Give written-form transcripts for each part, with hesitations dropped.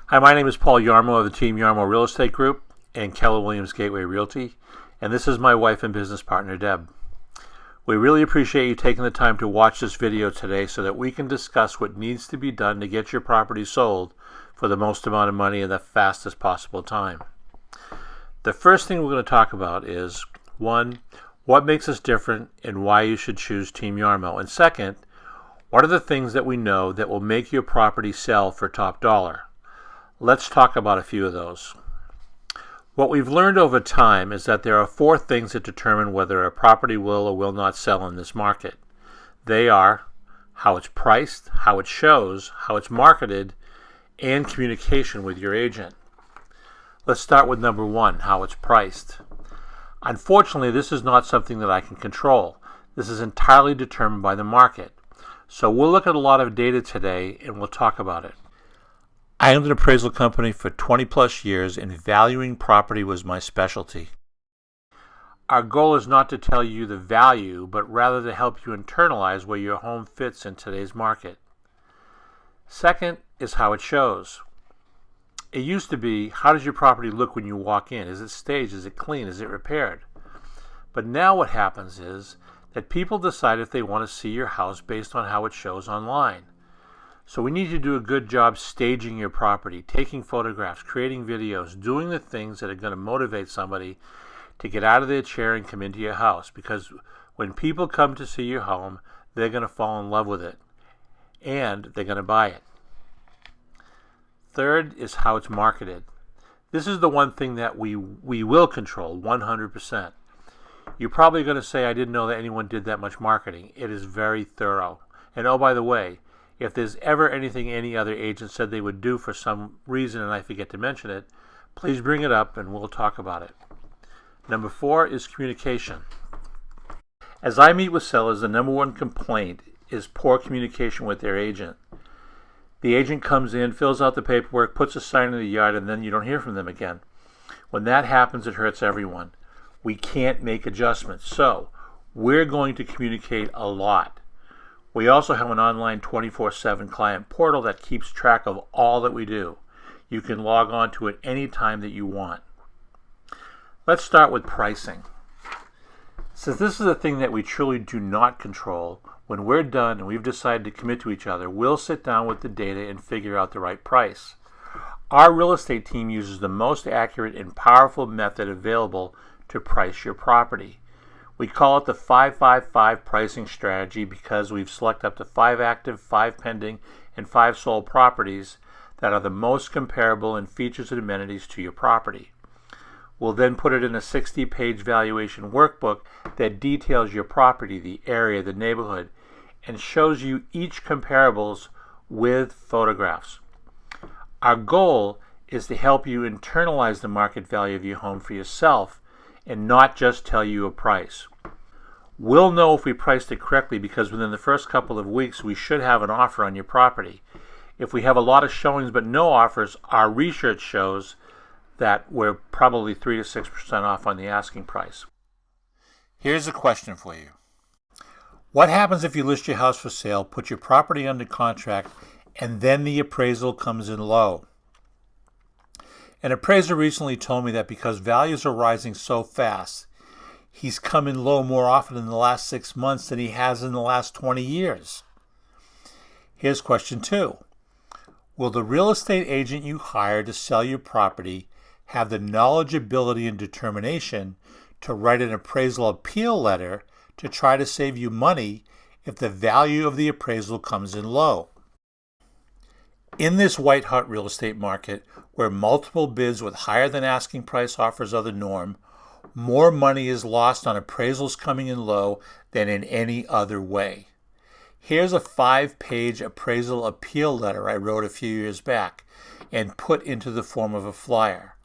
Hi, my name is Paul Yarmo of the Team Yarmo Real Estate Group and Keller Williams Gateway Realty, and this is my wife and business partner, Deb. We really appreciate you taking the time to watch this video today so that we can discuss what needs to be done to get your property sold for the most amount of money in the fastest possible time. The first thing we're going to talk about is, one, what makes us different and why you should choose Team Yarmo, and second, what are the things that we know that will make your property sell for top dollar? Let's talk about a few of those. What we've learned over time is that there are four things that determine whether a property will or will not sell in this market. They are how it's priced, how it shows, how it's marketed, and communication with your agent. Let's start with number one, how it's priced. Unfortunately, this is not something that I can control. This is entirely determined by the market. So we'll look at a lot of data today and we'll talk about it. I owned an appraisal company for 20 plus years and valuing property was my specialty. Our goal is not to tell you the value, but rather to help you internalize where your home fits in today's market. Second is how it shows. It used to be, how does your property look when you walk in? Is it staged? Is it clean? Is it repaired? But now what happens is that people decide if they want to see your house based on how it shows online. So we need to do a good job staging your property, taking photographs, creating videos, doing the things that are going to motivate somebody to get out of their chair and come into your house. Because when people come to see your home, they're going to fall in love with it and they're going to buy it. Third is how it's marketed. This is the one thing that we will control 100%. You're probably going to say, I didn't know that anyone did that much marketing. It is very thorough. And oh, by the way, if there's ever anything any other agent said they would do for some reason and I forget to mention it, please bring it up and we'll talk about it. Number four is communication. As I meet with sellers, the number one complaint is poor communication with their agent. The agent comes in, fills out the paperwork, puts a sign in the yard, and then you don't hear from them again. When that happens, it hurts everyone. We can't make adjustments. So we're going to communicate a lot. We also have an online 24/7 client portal that keeps track of all that we do. You can log on to it anytime that you want. Let's start with pricing. Since this is a thing that we truly do not control, when we're done and we've decided to commit to each other, we'll sit down with the data and figure out the right price. Our real estate team uses the most accurate and powerful method available to price your property. We call it the 5-5-5 pricing strategy because we've selected up to 5 active, 5 pending, and 5 sold properties that are the most comparable in features and amenities to your property. We'll then put it in a 60-page valuation workbook that details your property, the area, the neighborhood, and shows you each comparables with photographs. Our goal is to help you internalize the market value of your home for yourself and not just tell you a price. We'll know if we priced it correctly because within the first couple of weeks we should have an offer on your property. If we have a lot of showings but no offers, our research shows that we're probably 3 to 6% off on the asking price. Here's a question for you. What happens if you list your house for sale, put your property under contract, and then the appraisal comes in low? An appraiser recently told me that because values are rising so fast, he's come in low more often in the last 6 months than he has in the last 20 years. Here's question 2. Will the real estate agent you hire to sell your property have the knowledge, ability, and determination to write an appraisal appeal letter to try to save you money if the value of the appraisal comes in low? In this white-hot real estate market, where multiple bids with higher than asking price offers are the norm, more money is lost on appraisals coming in low than in any other way. Here's a 5-page appraisal appeal letter I wrote a few years back and put into the form of a flyer.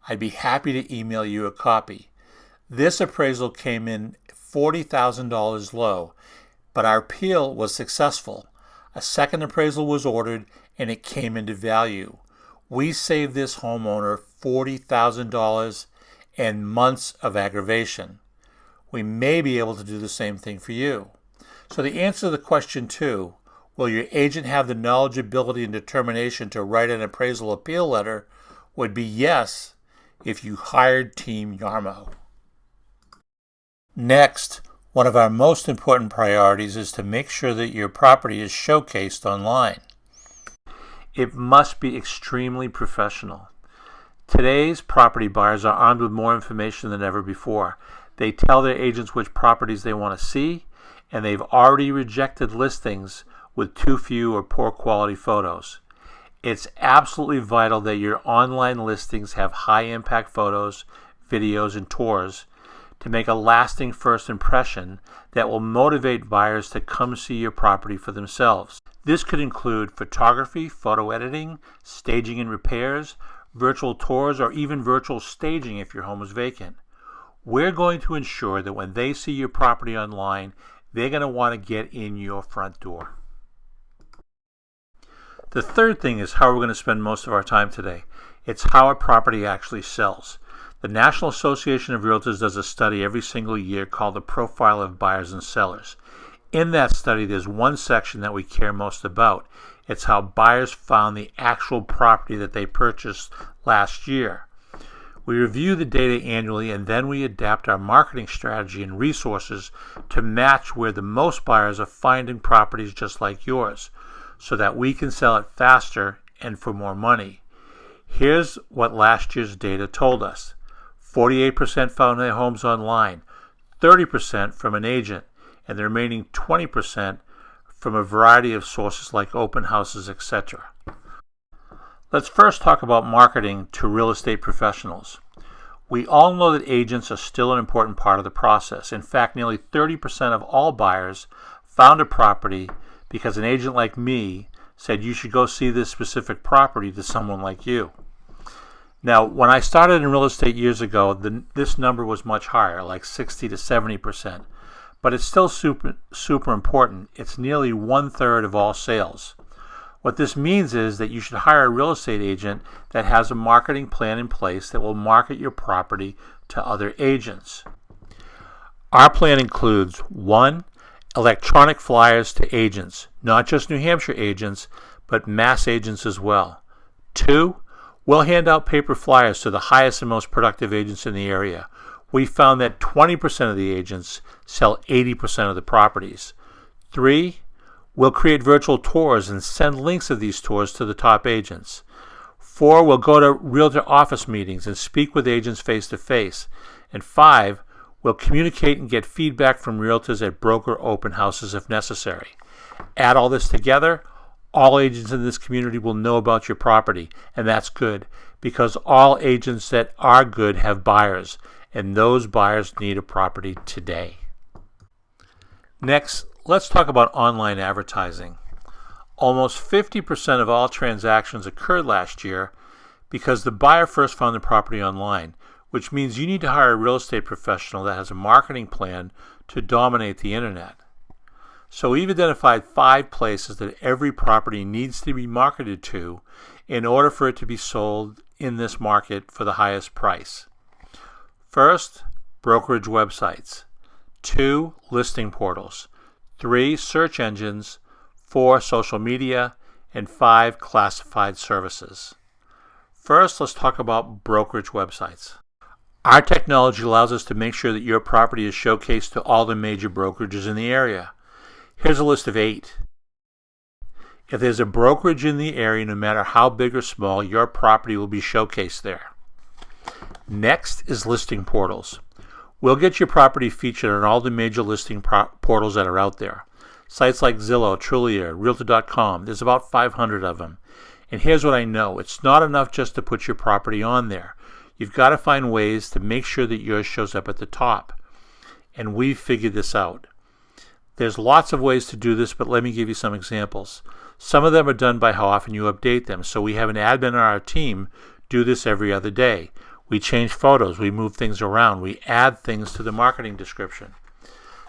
I'd be happy to email you a copy. This appraisal came in $40,000 low, but our appeal was successful. A second appraisal was ordered and it came into value. We saved this homeowner $40,000 and months of aggravation. We may be able to do the same thing for you. So the answer to the question 2, Will your agent have the knowledge, ability, and determination to write an appraisal appeal letter? Would be yes if you hired Team Yarmo. Next, one of our most important priorities is to make sure that your property is showcased online. It must be extremely professional. Today's property buyers are armed with more information than ever before. They tell their agents which properties they want to see, and they've already rejected listings with too few or poor quality photos. It's absolutely vital that your online listings have high impact photos, videos, and tours to make a lasting first impression that will motivate buyers to come see your property for themselves. This could include photography, photo editing, staging and repairs, virtual tours, or even virtual staging if your home is vacant. We're going to ensure that when they see your property online, they're going to want to get in your front door. The third thing is how we're going to spend most of our time today. It's how a property actually sells. The National Association of Realtors does a study every single year called the Profile of Buyers and Sellers. In that study, there's one section that we care most about. It's how buyers found the actual property that they purchased last year. We review the data annually, and then we adapt our marketing strategy and resources to match where the most buyers are finding properties just like yours, so that we can sell it faster and for more money. Here's what last year's data told us. 48% found their homes online, 30% from an agent, and the remaining 20% from a variety of sources like open houses, etc. Let's first talk about marketing to real estate professionals. We all know that agents are still an important part of the process. In fact, nearly 30% of all buyers found a property because an agent like me said you should go see this specific property to someone like you. Now, when I started in real estate years ago, this number was much higher, like 60 to 70%. But it's still super important. It's nearly 1/3 of all sales. What this means is that you should hire a real estate agent that has a marketing plan in place that will market your property to other agents. Our plan includes 1. Electronic flyers to agents, not just New Hampshire agents, but mass agents as well. 2. We'll hand out paper flyers to the highest and most productive agents in the area. We found that 20% of the agents sell 80% of the properties. 3. We'll create virtual tours and send links of these tours to the top agents. 4. We'll go to realtor office meetings and speak with agents face to face. And 5. We'll communicate and get feedback from realtors at broker open houses if necessary. Add all this together, all agents in this community will know about your property, and that's good, because all agents that are good have buyers, and those buyers need a property today. Next, let's talk about online advertising. Almost 50% of all transactions occurred last year because the buyer first found the property online, which means you need to hire a real estate professional that has a marketing plan to dominate the internet. So we've identified 5 places that every property needs to be marketed to in order for it to be sold in this market for the highest price. First, brokerage websites. 2, listing portals. 3, search engines. 4, social media. And 5, classified services. First, let's talk about brokerage websites. Our technology allows us to make sure that your property is showcased to all the major brokerages in the area. Here's a list of 8. If there's a brokerage in the area, no matter how big or small, your property will be showcased there. Next is listing portals. We'll get your property featured on all the major listing portals that are out there. Sites like Zillow, Trulia, Realtor.com, there's about 500 of them. And here's what I know. It's not enough just to put your property on there. You've got to find ways to make sure that yours shows up at the top. And we've figured this out. There's lots of ways to do this, but let me give you some examples. Some of them are done by how often you update them. So we have an admin on our team do this every other day. We change photos, we move things around, we add things to the marketing description.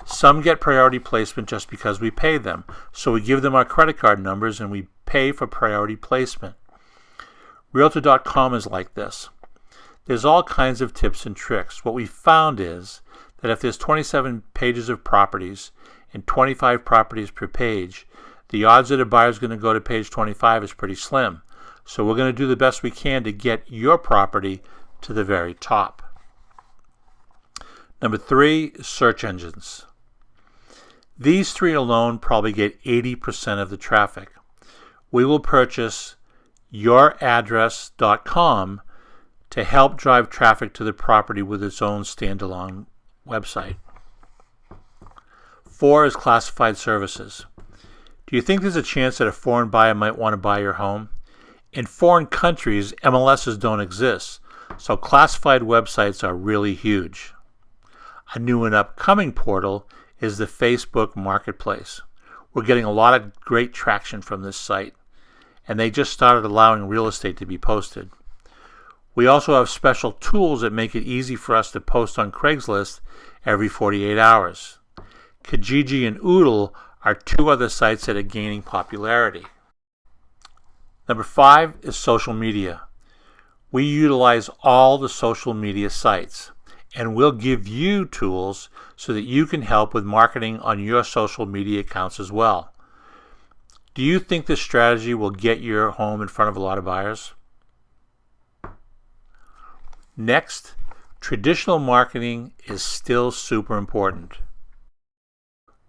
Some get priority placement just because we pay them. So we give them our credit card numbers and we pay for priority placement. Realtor.com is like this. There's all kinds of tips and tricks. What we found is that if there's 27 pages of properties and 25 properties per page, the odds that a buyer is going to go to page 25 is pretty slim. So we're going to do the best we can to get your property to the very top. Number 3 is search engines. These 3 alone probably get 80% of the traffic. We will purchase youraddress.com to help drive traffic to the property with its own standalone website. 4 is classified services. Do you think there's a chance that a foreign buyer might want to buy your home? In foreign countries, MLSs don't exist, so classified websites are really huge. A new and upcoming portal is the Facebook Marketplace. We're getting a lot of great traction from this site, and they just started allowing real estate to be posted. We also have special tools that make it easy for us to post on Craigslist every 48 hours. Kijiji and Oodle are 2 other sites that are gaining popularity. Number 5 is social media. We utilize all the social media sites, and we'll give you tools so that you can help with marketing on your social media accounts as well. Do you think this strategy will get your home in front of a lot of buyers? Next, traditional marketing is still super important.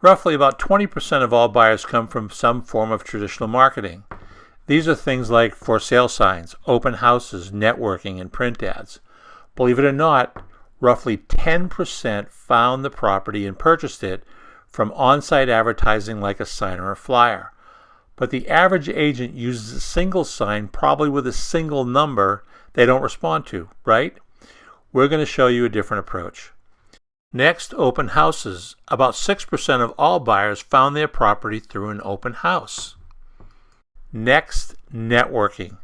Roughly about 20% of all buyers come from some form of traditional marketing. These are things like for sale signs, open houses, networking, and print ads. Believe it or not, roughly 10% found the property and purchased it from on-site advertising like a sign or a flyer. But the average agent uses a single sign, probably with a single number they don't respond to, right? We're going to show you a different approach. Next, open houses. About 6% of all buyers found their property through an open house. Next, networking.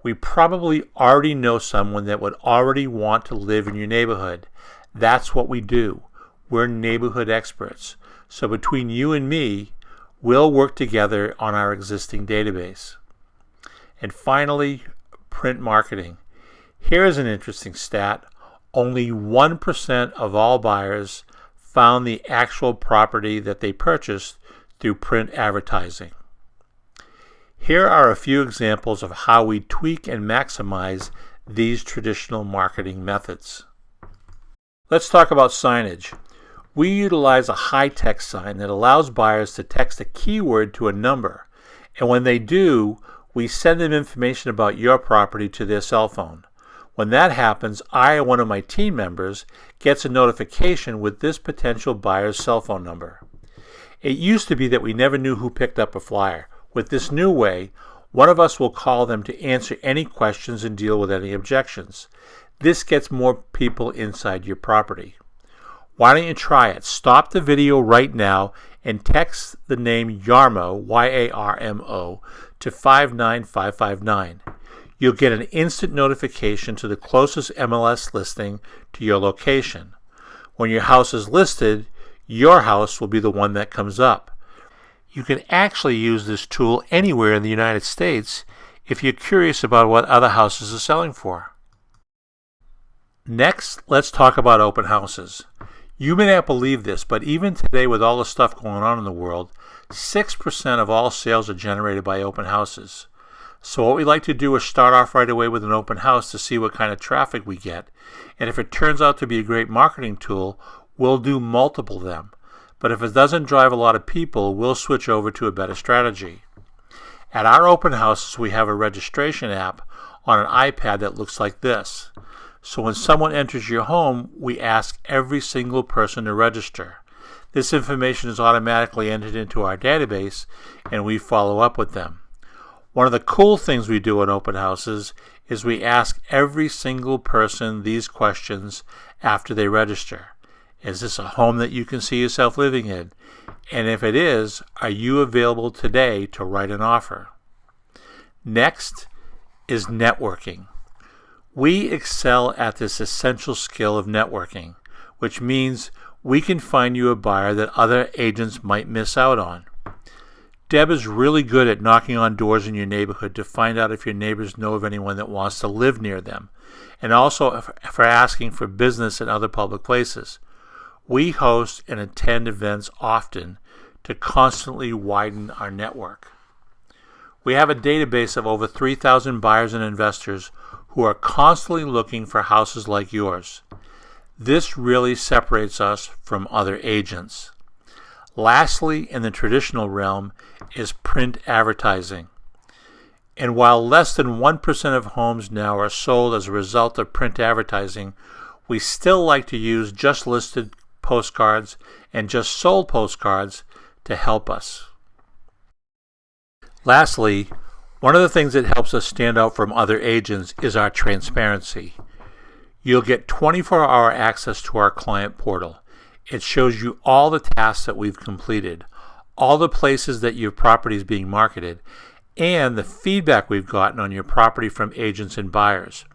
We probably already know someone that would already want to live in your neighborhood. That's what we do. We're neighborhood experts. So between you and me, we'll work together on our existing database. And finally, print marketing. Here's an interesting stat. Only 1% of all buyers found the actual property that they purchased through print advertising. Here are a few examples of how we tweak and maximize these traditional marketing methods. Let's talk about signage. We utilize a high-tech sign that allows buyers to text a keyword to a number, and when they do, we send them information about your property to their cell phone. When that happens, I or one of my team members gets a notification with this potential buyer's cell phone number. It used to be that we never knew who picked up a flyer. With this new way, one of us will call them to answer any questions and deal with any objections. This gets more people inside your property. Why don't you try it? Stop the video right now and text the name Yarmo, Y-A-R-M-O, to 59559. You'll get an instant notification to the closest MLS listing to your location. When your house is listed, your house will be the one that comes up. You can actually use this tool anywhere in the United States if you're curious about what other houses are selling for. Next, let's talk about open houses. You may not believe this, but even today with all the stuff going on in the world, 6% of all sales are generated by open houses. So what we like to do is start off right away with an open house to see what kind of traffic we get. And if it turns out to be a great marketing tool, we'll do multiple of them. But if it doesn't drive a lot of people, we'll switch over to a better strategy. At our open houses, we have a registration app on an iPad that looks like this. So when someone enters your home, we ask every single person to register. This information is automatically entered into our database, and we follow up with them. One of the cool things we do in open houses is we ask every single person these questions after they register. Is this a home that you can see yourself living in? And if it is, are you available today to write an offer? Next is networking. We excel at this essential skill of networking, which means we can find you a buyer that other agents might miss out on. Deb is really good at knocking on doors in your neighborhood to find out if your neighbors know of anyone that wants to live near them, and also for asking for business in other public places. We host and attend events often to constantly widen our network. We have a database of over 3,000 buyers and investors who are constantly looking for houses like yours. This really separates us from other agents. Lastly, in the traditional realm is print advertising. And while less than 1% of homes now are sold as a result of print advertising, we still like to use just listed postcards and just sold postcards to help us. Lastly, one of the things that helps us stand out from other agents is our transparency. You'll get 24-hour access to our client portal. It shows you all the tasks that we've completed, all the places that your property is being marketed, and the feedback we've gotten on your property from agents and buyers.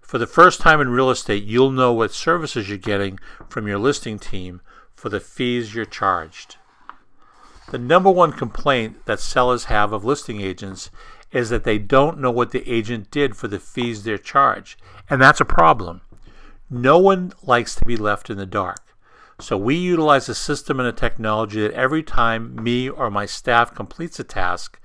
For the first time in real estate, you'll know what services you're getting from your listing team for the fees you're charged. The number one complaint that sellers have of listing agents is that they don't know what the agent did for the fees they're charged, and that's a problem. No one likes to be left in the dark. So we utilize a system and a technology that every time me or my staff completes a task,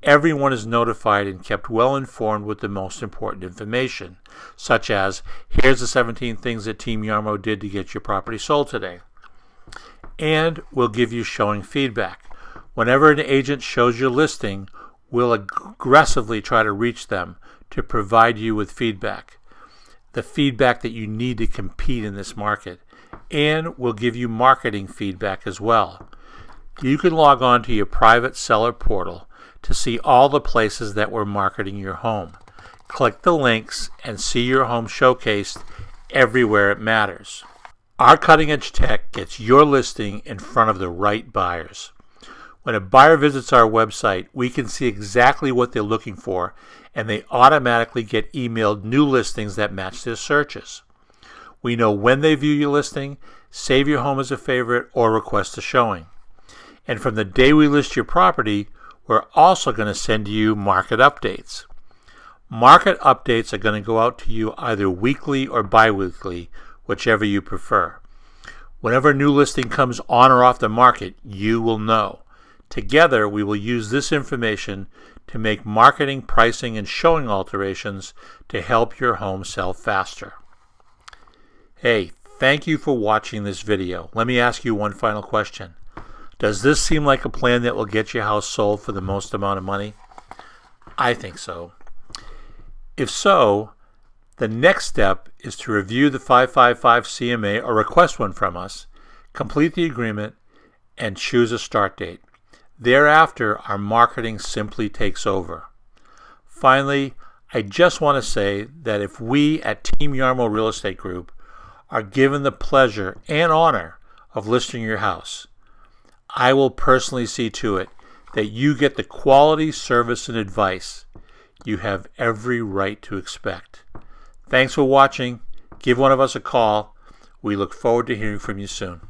everyone is notified and kept well informed with the most important information, such as, here's the 17 things that Team Yarmo did to get your property sold today. And we'll give you showing feedback. Whenever an agent shows your listing, we'll aggressively try to reach them to provide you with feedback, the feedback that you need to compete in this market. And we'll give you marketing feedback as well. You can log on to your private seller portal to see all the places that we're marketing your home. Click the links and see your home showcased everywhere it matters. Our cutting-edge tech gets your listing in front of the right buyers. When a buyer visits our website, we can see exactly what they're looking for, and they automatically get emailed new listings that match their searches. We know when they view your listing, save your home as a favorite, or request a showing. And from the day we list your property, we're also going to send you market updates. Market updates are going to go out to you either weekly or bi-weekly, whichever you prefer. Whenever a new listing comes on or off the market, you will know. Together, we will use this information to make marketing, pricing, and showing alterations to help your home sell faster. Hey, thank you for watching this video. Let me ask you one final question. Does this seem like a plan that will get your house sold for the most amount of money? I think so. If so, the next step is to review the 555 CMA or request one from us, complete the agreement, and choose a start date. Thereafter, our marketing simply takes over. Finally, I just want to say that if we at Team Yarmo Real Estate Group are given the pleasure and honor of listing your house, I will personally see to it that you get the quality service and advice you have every right to expect. Thanks for watching. Give one of us a call. We look forward to hearing from you soon.